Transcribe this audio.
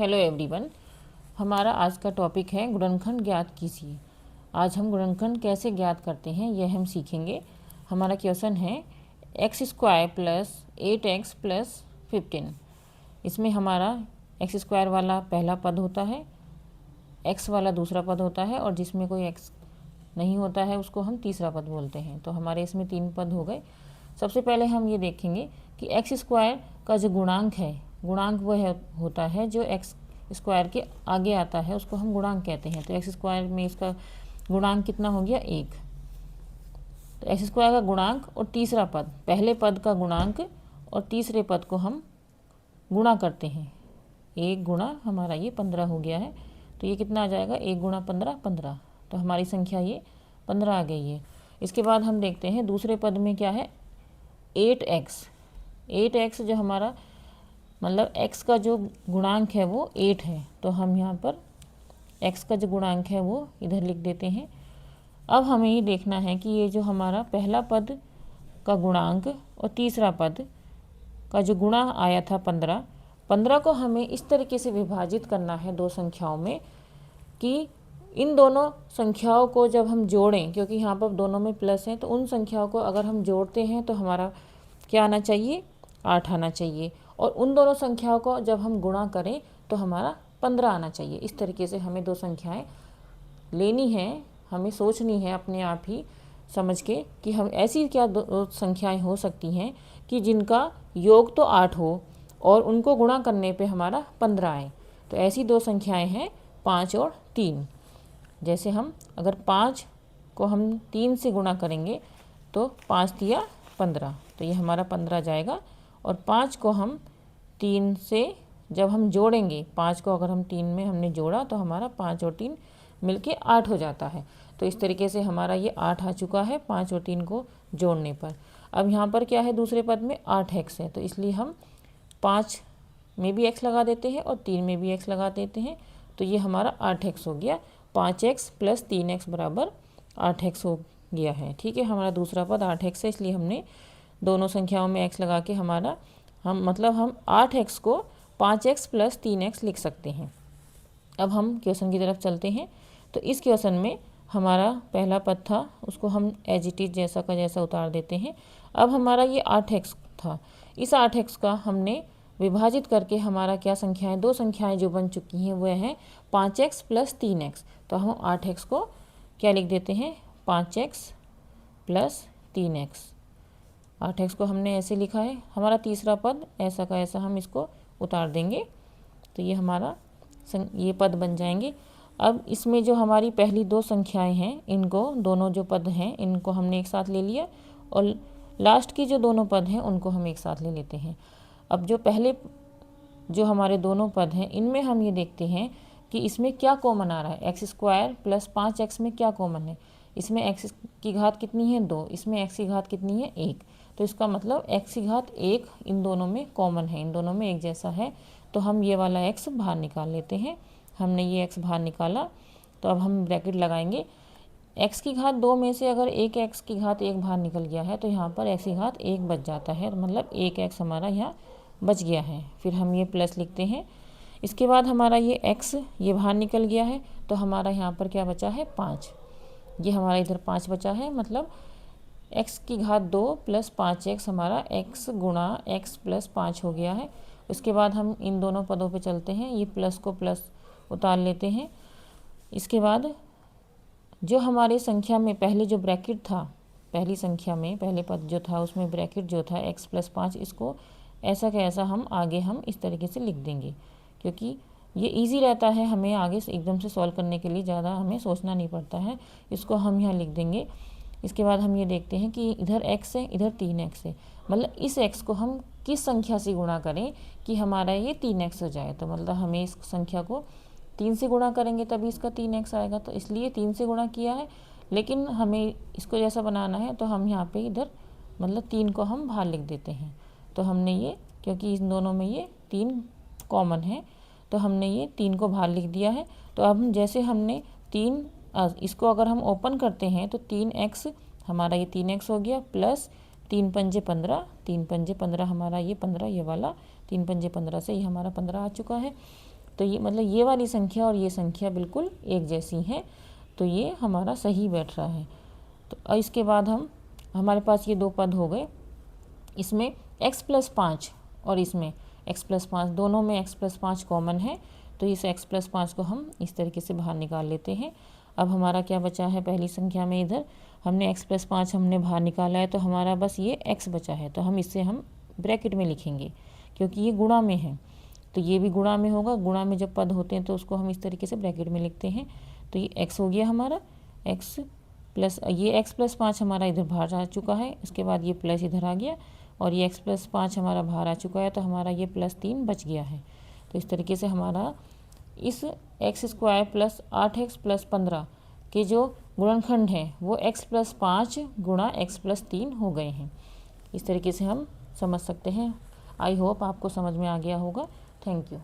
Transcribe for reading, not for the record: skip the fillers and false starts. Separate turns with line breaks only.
Hello everyone. हमारा आज का टॉपिक है गुणनखंड ज्ञात कीजिए। आज हम गुणनखंड कैसे ज्ञात करते हैं यह हम सीखेंगे। हमारा क्वेश्चन है x square plus 8x plus 15। इसमें हमारा एक्स स्क्वायर वाला पहला पद होता है, एक्स वाला दूसरा पद होता है और जिसमें कोई एक्स नहीं होता है उसको हम तीसरा पद बोलते हैं। तो हमारे इसमें 3 पद हो गए। सबसे पहले हम ये देखेंगे कि एक्स स्क्वायर का जो गुणांक है, गुणांक वह होता है जो एक्स स्क्वायर के आगे आता है, उसको हम गुणांक कहते हैं। तो एक्स स्क्वायर में इसका गुणांक कितना हो गया 1। तो एक्स स्क्वायर का गुणांक और तीसरा पद, पहले पद का गुणांक और तीसरे पद को हम गुणा करते हैं। 1 गुणा हमारा ये 15 हो गया है। तो ये कितना आ जाएगा 1 गुणा 15 15। तो हमारी संख्या ये 15 आ गई है। इसके बाद हम देखते हैं दूसरे पद में क्या है 8x। 8x जो हमारा मतलब x का जो गुणांक है वो 8 है। तो हम यहाँ पर x का जो गुणांक है वो इधर लिख देते हैं। अब हमें ये देखना है कि ये जो हमारा पहला पद का गुणांक और तीसरा पद का जो गुणा आया था 15 को हमें इस तरीके से विभाजित करना है दो संख्याओं में कि इन दोनों संख्याओं को जब हम जोड़ें, क्योंकि यहाँ पर दोनों में प्लस है, तो उन संख्याओं को अगर हम जोड़ते हैं तो हमारा क्या आना चाहिए 8 आना चाहिए। और उन दोनों संख्याओं को जब हम गुणा करें तो हमारा 15 आना चाहिए। इस तरीके से हमें दो संख्याएं लेनी है, हमें सोचनी है अपने आप ही समझ के कि हम ऐसी क्या दो संख्याएं हो सकती हैं कि जिनका योग तो 8 हो और उनको गुणा करने पे हमारा 15 आए। तो ऐसी दो संख्याएं हैं 5 और 3। जैसे हम अगर 5 को हम 3 से गुणा करेंगे तो 5 तिया 15, तो ये हमारा 15 जाएगा। और 5 को हम 3 से जब हम जोड़ेंगे, 5 को अगर हम 3 में हमने जोड़ा तो हमारा 5 और 3 मिलके 8 हो जाता है। तो इस तरीके से हमारा ये 8 आ चुका है 5 और 3 को जोड़ने पर। अब यहाँ पर क्या है दूसरे पद में 8x है, तो इसलिए हम 5 में भी x लगा देते हैं और 3 में भी x लगा देते हैं। तो ये हमारा 8x हो गया। 5x प्लस 3x बराबर 8x हो गया है। ठीक है, हमारा दूसरा पद 8x है, इसलिए हमने दोनों संख्याओं में x लगा के हम 8x को 5x प्लस 3x लिख सकते हैं। अब हम क्वेश्चन की तरफ चलते हैं। तो इस क्वेश्चन में हमारा पहला पद था, उसको हम एज इट इज जैसा का जैसा उतार देते हैं। अब हमारा ये 8x था, इस 8x का हमने विभाजित करके हमारा क्या संख्याएं, दो संख्याएं जो बन चुकी हैं वह हैं 5x प्लस 3x। तो हम 8x को क्या लिख देते हैं 5x प्लस 3x। 8x को हमने ऐसे लिखा है। हमारा तीसरा पद ऐसा का ऐसा हम इसको उतार देंगे, तो ये हमारा ये पद बन जाएंगे। अब इसमें जो हमारी पहली दो संख्याएं हैं, इनको दोनों जो पद हैं इनको हमने एक साथ ले लिया और लास्ट की जो दोनों पद हैं उनको हम एक साथ ले लेते हैं। अब जो पहले जो हमारे दोनों पद हैं इनमें हम ये देखते हैं कि इसमें क्या कॉमन आ रहा है। एक्स स्क्वायर प्लस 5x में क्या कॉमन है, इसमें x की घात कितनी है 2, इसमें x की घात कितनी है 1। तो इसका मतलब x की घात 1 इन दोनों में कॉमन है, इन दोनों में एक जैसा है। तो हम ये वाला x बाहर निकाल लेते हैं। हमने ये x बाहर निकाला, तो अब हम ब्रैकेट लगाएंगे। x की घात 2 में से अगर एक x की घात 1 बाहर निकल गया है तो यहाँ पर x की घात 1 बच जाता है, तो मतलब 1x हमारा यहाँ बच गया है। फिर हम ये प्लस लिखते हैं। इसके बाद हमारा ये x ये बाहर निकल गया है, तो हमारा यहाँ पर क्या बचा है 5। ये हमारा इधर 5 बचा है, मतलब x की घात 2 प्लस 5x हमारा x गुणा x प्लस 5 हो गया है। उसके बाद हम इन दोनों पदों पे चलते हैं, ये प्लस को प्लस उतार लेते हैं। इसके बाद जो हमारी संख्या में पहले जो ब्रैकेट था, पहली संख्या में पहले पद जो था उसमें ब्रैकेट जो था x प्लस 5, इसको ऐसा का ऐसा हम आगे हम इस तरीके से लिख देंगे, क्योंकि ये इजी रहता है, हमें आगे से एकदम से सॉल्व करने के लिए ज़्यादा हमें सोचना नहीं पड़ता है। इसको हम यहाँ लिख देंगे। इसके बाद हम ये देखते हैं कि इधर x है इधर 3x है, मतलब इस x को हम किस संख्या से गुणा करें कि हमारा ये 3x हो जाए। तो मतलब हमें इस संख्या को 3 से गुणा करेंगे तभी इसका 3x आएगा, तो इसलिए 3 से गुणा किया है। लेकिन हमें इसको जैसा बनाना है तो हम यहाँ पे इधर मतलब 3 को हम बाहर लिख देते हैं। तो हमने ये, क्योंकि इन दोनों में ये 3 कॉमन है, तो हमने ये 3 को बाहर लिख दिया है। तो अब जैसे हमने 3 इसको अगर हम ओपन करते हैं तो 3x हमारा ये 3x हो गया, प्लस 3 पंजे 15, 3 पंजे 15 हमारा ये 15 ये वाला 3 पंजे 15 से ये हमारा 15 आ चुका है। तो ये मतलब ये वाली संख्या और ये संख्या बिल्कुल एक जैसी हैं, तो ये हमारा सही बैठ रहा है। तो इसके बाद हमारे पास ये दो पद हो गए, इसमें x+5 और इसमें x+5, दोनों में x+5 कॉमन है, तो इस x+5 को हम इस तरीके से बाहर निकाल लेते हैं। अब हमारा क्या बचा है, पहली संख्या में इधर हमने x+5 हमने बाहर निकाला है, तो हमारा बस ये x बचा है, तो हम इसे हम ब्रैकेट में लिखेंगे क्योंकि ये गुणा में है, तो ये भी गुणा में होगा। गुणा में जब पद होते हैं तो उसको हम इस तरीके से ब्रैकेट में लिखते हैं। तो ये x हो गया हमारा, x प्लस ये x+5 हमारा इधर बाहर आ चुका है, इसके बाद ये प्लस इधर आ गया और ये x+5 हमारा बाहर आ चुका है, तो हमारा ये +3 बच गया है। तो इस तरीके से हमारा इस x² + 8x + 15 के जो गुणनखंड हैं वो x+5 गुणा x+3 हो गए हैं। इस तरीके से हम समझ सकते हैं। आई होप आपको समझ में आ गया होगा। Thank you.